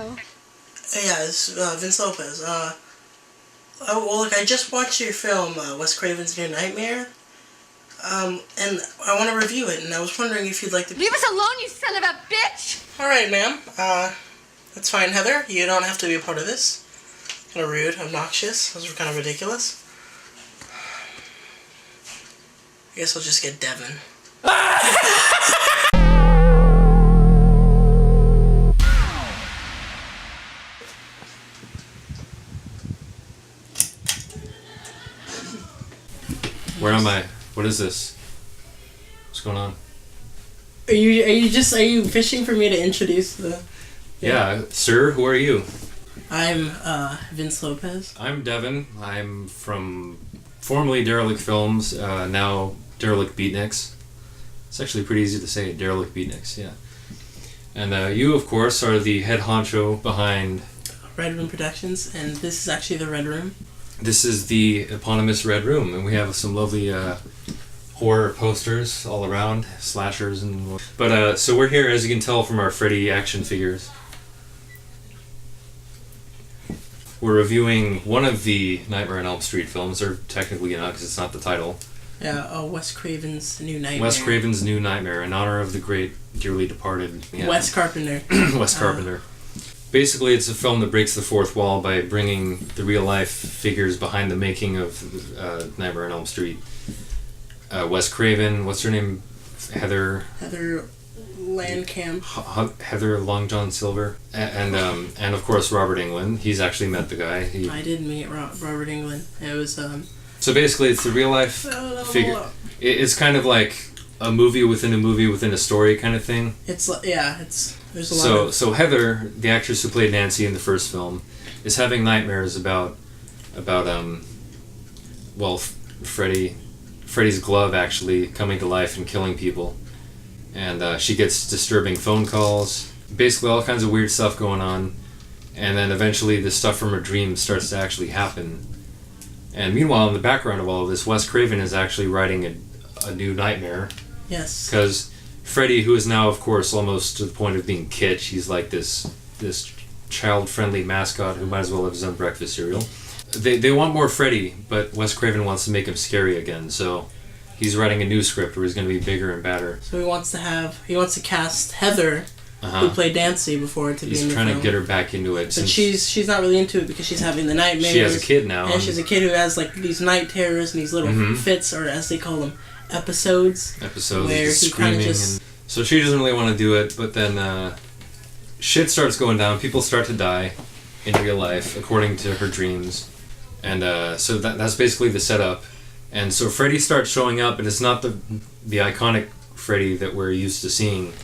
Hello. Yeah, it's Vince Lopez. I just watched your film, Wes Craven's New Nightmare, and I want to review it, and I was wondering if you'd like to... Leave us alone, you son of a bitch! Alright, ma'am. That's fine, Heather. You don't have to be a part of this. Kind of rude, obnoxious. Those were kind of ridiculous. I guess I'll just get Devin. Where am I? What is this? What's going on? Are you fishing for me to introduce the... Yeah, sir, who are you? I'm, Vince Lopez. I'm Devin. I'm from formerly Derelict Films, now Derelict Beatniks. It's actually pretty easy to say, Derelict Beatniks, yeah. And you, of course, are the head honcho behind... Red Room Productions, and this is actually the Red Room. This is the eponymous Red Room, and we have some lovely horror posters all around, slashers and... But, so we're here, as you can tell from our Freddy action figures. We're reviewing one of the Nightmare on Elm Street films, or technically not, because it's not the title. Yeah, Wes Craven's New Nightmare. Wes Craven's New Nightmare, in honor of the great, dearly departed... Yeah, Wes Carpenter. Wes Carpenter. Basically, it's a film that breaks the fourth wall by bringing the real-life figures behind the making of Nightmare on Elm Street. Wes Craven, what's her name? Heather Landcamp. Heather Long John Silver. And of course, Robert Englund. He's actually met the guy. I did meet Robert Englund. It was... So basically, it's the real-life figure. It's kind of like a movie within a story kind of thing. It's there's a lot of... So Heather, the actress who played Nancy in the first film, is having nightmares about Freddy's glove actually coming to life and killing people. And she gets disturbing phone calls, basically all kinds of weird stuff going on. And then eventually the stuff from her dreams starts to actually happen. And meanwhile, in the background of all of this, Wes Craven is actually writing a new nightmare. Yes. Because Freddy, who is now, of course, almost to the point of being kitsch, he's like this child-friendly mascot who might as well have his own breakfast cereal. They want more Freddy, but Wes Craven wants to make him scary again, so he's writing a new script where he's going to be bigger and badder. So he wants to cast Heather, who played Nancy before, to be in the film. He's trying to get her back into it. But she's not really into it because she's having the nightmares. She has a kid now. And she's a kid who has like these night terrors and these little fits, or as they call them, episodes where he kind of just... So she doesn't really want to do it, but then shit starts going down. People start to die in real life, according to her dreams. And so that's basically the setup. And so Freddy starts showing up, and it's not the iconic Freddy that we're used to seeing.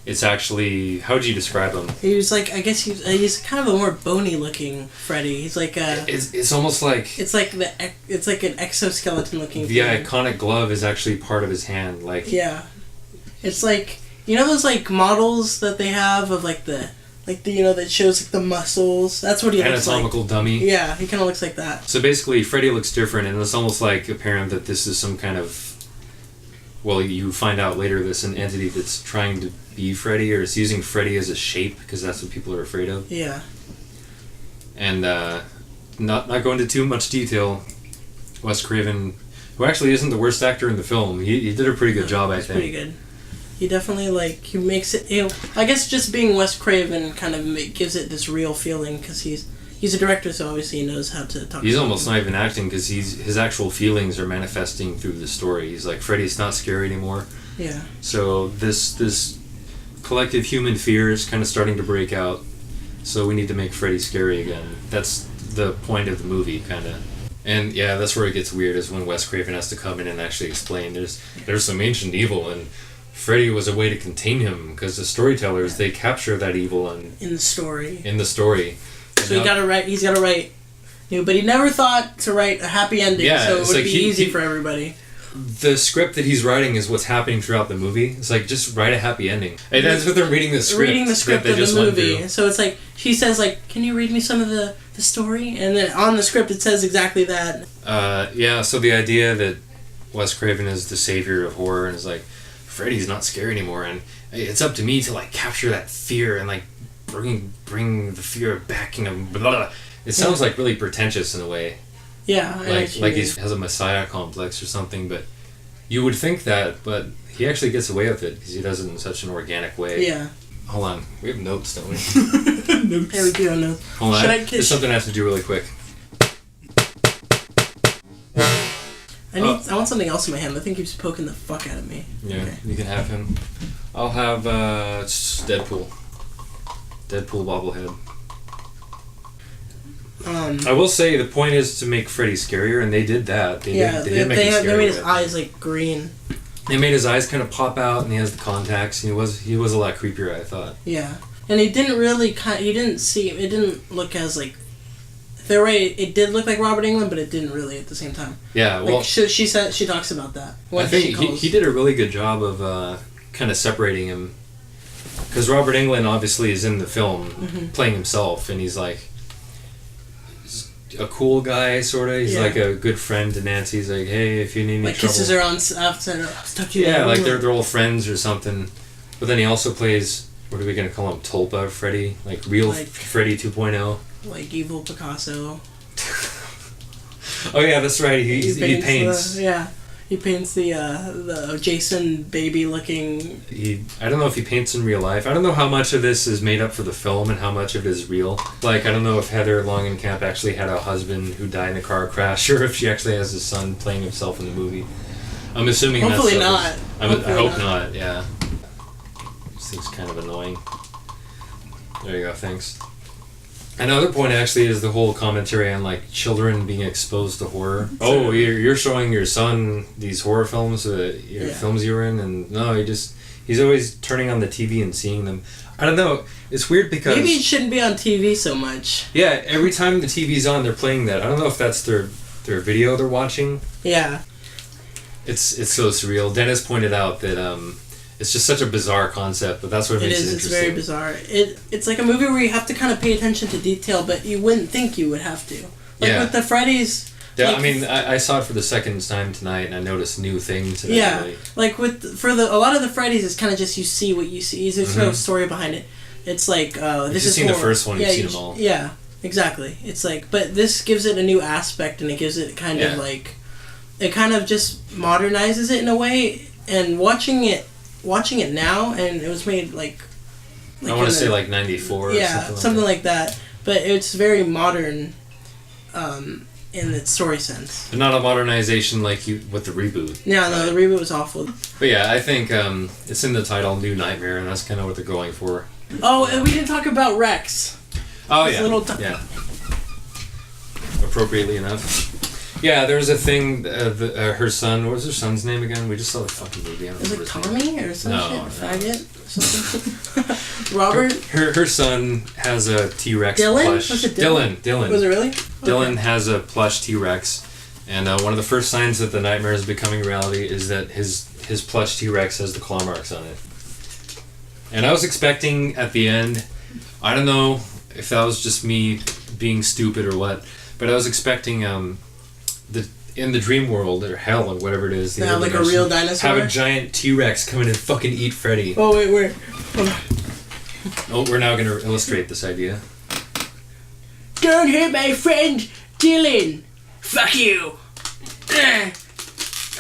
It's actually... How would you describe him? He was like... I guess he's kind of a more bony-looking Freddy. He's like a... It's almost like... It's like an exoskeleton-looking The iconic glove is actually part of his hand. Like... Yeah. It's like... You know those, like, models that they have of, like, the that shows, like, the muscles? That's what he looks like. Anatomical dummy. Yeah, he kind of looks like that. So basically, Freddy looks different, and it's almost like apparent that this is some kind of... Well, you find out later this an entity that's trying to be Freddy, or is using Freddy as a shape, because that's what people are afraid of. Yeah. And not going into too much detail, Wes Craven, who actually isn't the worst actor in the film, he did a pretty good job, I think. Pretty good. He definitely, he makes it, I guess just being Wes Craven kind of gives it this real feeling, because he's a director, so obviously he knows how to talk. He's almost not even acting, because his actual feelings are manifesting through the story. He's like, Freddy's not scary anymore. Yeah. So this collective human fear is kind of starting to break out, so we need to make Freddy scary again. That's the point of the movie, kind of. And yeah, that's where it gets weird, is when Wes Craven has to come in and actually explain there's some ancient evil, and Freddy was a way to contain him, because the storytellers, they capture that evil in the story. So he's got to write, but he never thought to write a happy ending, so it would be easy for everybody. The script that he's writing is what's happening throughout the movie. It's like, just write a happy ending. And that's what they're reading the script. Reading the script of the movie. So it's like, she says, like, can you read me some of the story? And then on the script it says exactly that. Yeah, so the idea that Wes Craven is the savior of horror, and is like, Freddy's not scary anymore, and it's up to me to, like, capture that fear and, like, bring the fear back, blah, blah, blah. It sounds like really pretentious in a way. Yeah, Like he has a messiah complex or something, but you would think that, but he actually gets away with it because he does it in such an organic way. Yeah. Hold on, we have notes, don't we? Notes. Yeah, we do have notes. Hold on, there's something I have to do really quick. I want something else in my hand. I think he's poking the fuck out of me. Yeah, okay. You can have him. I'll have Deadpool. Deadpool bobblehead. I will say the point is to make Freddy scarier, and they did that. They did make him scarier. They made his eyes like green. They made his eyes kind of pop out, and he has the contacts. And he was a lot creepier, I thought. Yeah, and he didn't really it didn't look as like. They're right. It did look like Robert Englund, but it didn't really at the same time. Yeah, well, like she talks about that. I think he did a really good job of kind of separating him, because Robert Englund obviously is in the film playing himself, and he's like a cool guy, sort of. He's like a good friend to Nancy. He's like, hey, if you need any trouble. Kisses her on stuff. Yeah, like they're all friends or something. But then he also plays, what are we gonna call him, Tulpa Freddy, like real Freddy 2.0. Like evil Picasso. Oh yeah, that's right. He paints. He paints the Jason baby looking. I don't know if he paints in real life. I don't know how much of this is made up for the film and how much of it is real. Like, I don't know if Heather Langenkamp actually had a husband who died in a car crash, or if she actually has a son playing himself in the movie. I'm assuming hopefully not. I hope not. Yeah. This thing's kind of annoying. There you go. Thanks. Another point actually is the whole commentary on like children being exposed to horror. Oh, you're showing your son these horror films, films you were in, and no, he's always turning on the TV and seeing them. I don't know. It's weird because maybe it shouldn't be on TV so much. Yeah, every time the TV's on, they're playing that. I don't know if that's their video they're watching. Yeah. It's so surreal. Dennis pointed out that it's just such a bizarre concept, but that's what makes it interesting. It's very bizarre. It's like a movie where you have to kind of pay attention to detail, but you wouldn't think you would have to. Like with the Fridays. Yeah, I mean, I saw it for the second time tonight, and I noticed new things. Yeah, like a lot of the Fridays, it's kind of just you see what you see. There's no story behind it. It's like this is. You've seen the first one. You've seen them all. Yeah, exactly. It's like, but this gives it a new aspect, and it gives it kind of like, it kind of just modernizes it in a way. And watching it now, and it was made like I want to say like 94 or something like that, but it's very modern in its story sense, but not a modernization like with the reboot. No, the reboot was awful. But yeah, I think it's in the title, New Nightmare, and that's kind of what they're going for. Oh, and we didn't talk about Rex. Oh yeah, appropriately enough. Yeah, there's a thing. Her son. What was her son's name again? We just saw the fucking movie. It was like Tommy or some shit. Faggot or something. Robert. Her son has a T-Rex Dylan? plush. Was it Dylan? Dylan. Was it really? Dylan has a plush T-Rex, and one of the first signs that the nightmare is becoming reality is that his plush T-Rex has the claw marks on it. And I was expecting at the end, I don't know if that was just me being stupid or what, but I was expecting in the dream world or hell or whatever it is, like a real dinosaur, have a giant T-Rex come in and fucking eat Freddy. Oh wait, hold on. Oh, we're now gonna illustrate this idea. Don't hurt my friend Dylan. Fuck you.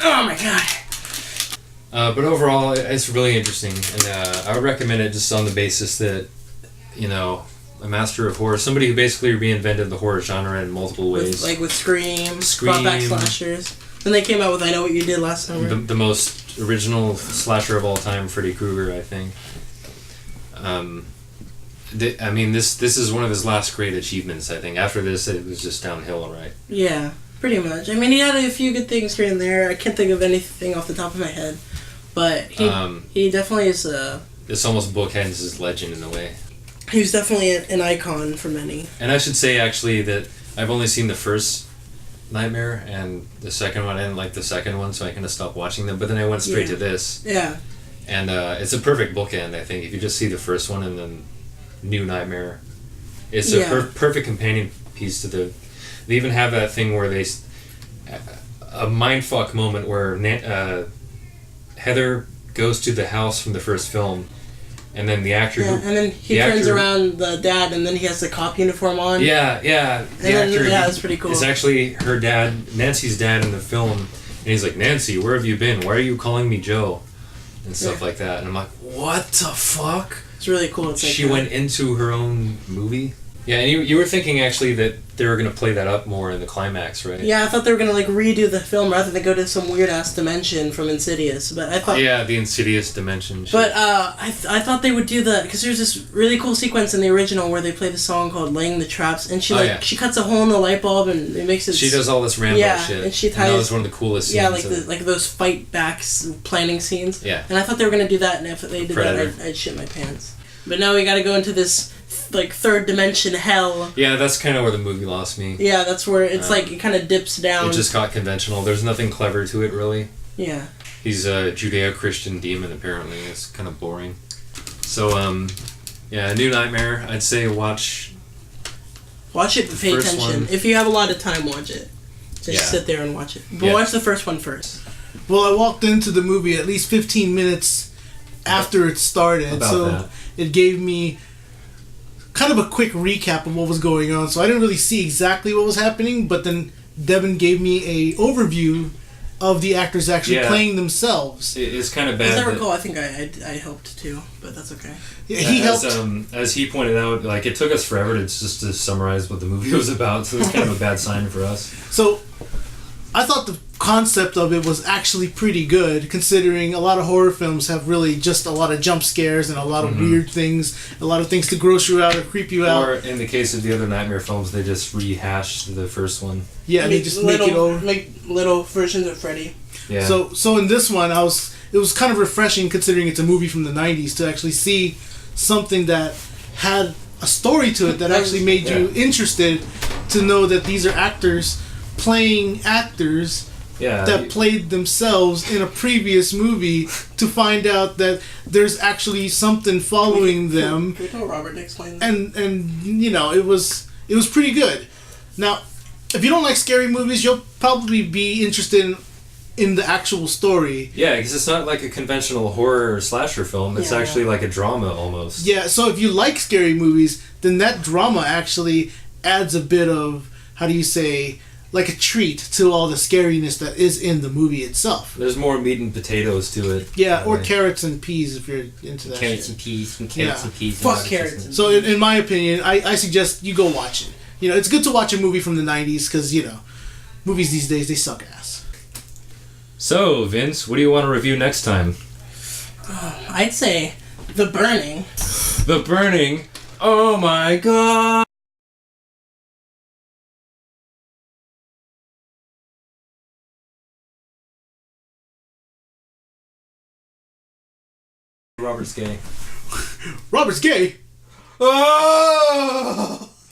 Oh my god. But overall, it's really interesting, and I would recommend it just on the basis that, a master of horror, somebody who basically reinvented the horror genre in multiple ways. With Scream, brought back slashers. Then they came out with I Know What You Did Last Summer. The most original slasher of all time, Freddy Krueger, I think. This is one of his last great achievements, I think. After this, it was just downhill, right? Yeah, pretty much. I mean, he had a few good things here and there. I can't think of anything off the top of my head. But he definitely is This almost bookends his legend in a way. He was definitely an icon for many. And I should say, actually, that I've only seen the first Nightmare, and the second one, I didn't like the second one, so I kind of stopped watching them. But then I went straight to this. Yeah. And it's a perfect bookend, I think. If you just see the first one and then New Nightmare, it's a perfect companion piece to the... They even have that thing where they... A mindfuck moment where Heather goes to the house from the first film, And then the actor and then he turns around the dad, and then he has the cop uniform on. Yeah. That's pretty cool. It's actually her dad, Nancy's dad in the film, and he's like, Nancy, where have you been? Why are you calling me Joe? And stuff like that. And I'm like, what the fuck? It's really cool. It's like she went into her own movie? Yeah, and you were thinking actually that they were going to play that up more in the climax, right? Yeah, I thought they were going to like redo the film rather than go to some weird ass dimension from Insidious. But I thought the Insidious dimension. Shit. But I thought they would do because there's this really cool sequence in the original where they play the song called "Laying the Traps," and she cuts a hole in the light bulb and it makes it. She does all this Rambo shit. And she ties. And that was one of the coolest scenes. Yeah, like those fight backs planning scenes. Yeah. And I thought they were going to do that, and if they did Predator. that, I'd shit my pants. But now we got to go into this like third dimension hell. Yeah, that's kind of where the movie lost me. Yeah, that's where it's like it kind of dips down. It just got conventional. There's nothing clever to it, really. Yeah. He's a Judeo-Christian demon, apparently. It's kind of boring. So, A New Nightmare. I'd say watch it, pay attention. If you have a lot of time, watch it. Just sit there and watch it. But watch the first one first. Well, I walked into the movie at least 15 minutes after it started, it gave me kind of a quick recap of what was going on. So I didn't really see exactly what was happening, but then Devin gave me a overview of the actors actually playing themselves. It's kind of bad. As I recall, I think I helped too, but that's okay. Yeah, he helped. As he pointed out, like it took us forever to summarize what the movie was about, so it's kind of a bad sign for us. So I thought the concept of it was actually pretty good, considering a lot of horror films have really just a lot of jump scares and a lot of weird things, a lot of things to gross you out or creep you out. Or in the case of the other Nightmare films, they just rehashed the first one. Yeah, they just make it over. Make little versions of Freddy. Yeah. So in this one, it was kind of refreshing, considering it's a movie from the 90s, to actually see something that had a story to it that actually made you interested to know that these are actors playing actors that played themselves in a previous movie, to find out that there's actually something following them. Can we tell Robert to explain that? And you know, it was pretty good. Now, if you don't like scary movies, you'll probably be interested in the actual story. Yeah, because it's not like a conventional horror or slasher film. It's actually like a drama almost. Yeah, so if you like scary movies, then that drama actually adds a bit of, how do you say, like a treat to all the scariness that is in the movie itself. There's more meat and potatoes to it. Yeah, or carrots and peas if you're into that. Carrots and peas and carrots and peas. Fuck carrots. So in my opinion, I suggest you go watch it. You know, it's good to watch a movie from the 90s because, you know, movies these days, they suck ass. So, Vince, what do you want to review next time? I'd say The Burning. The Burning? Oh my god! Robert's gay. Robert's gay? Oh!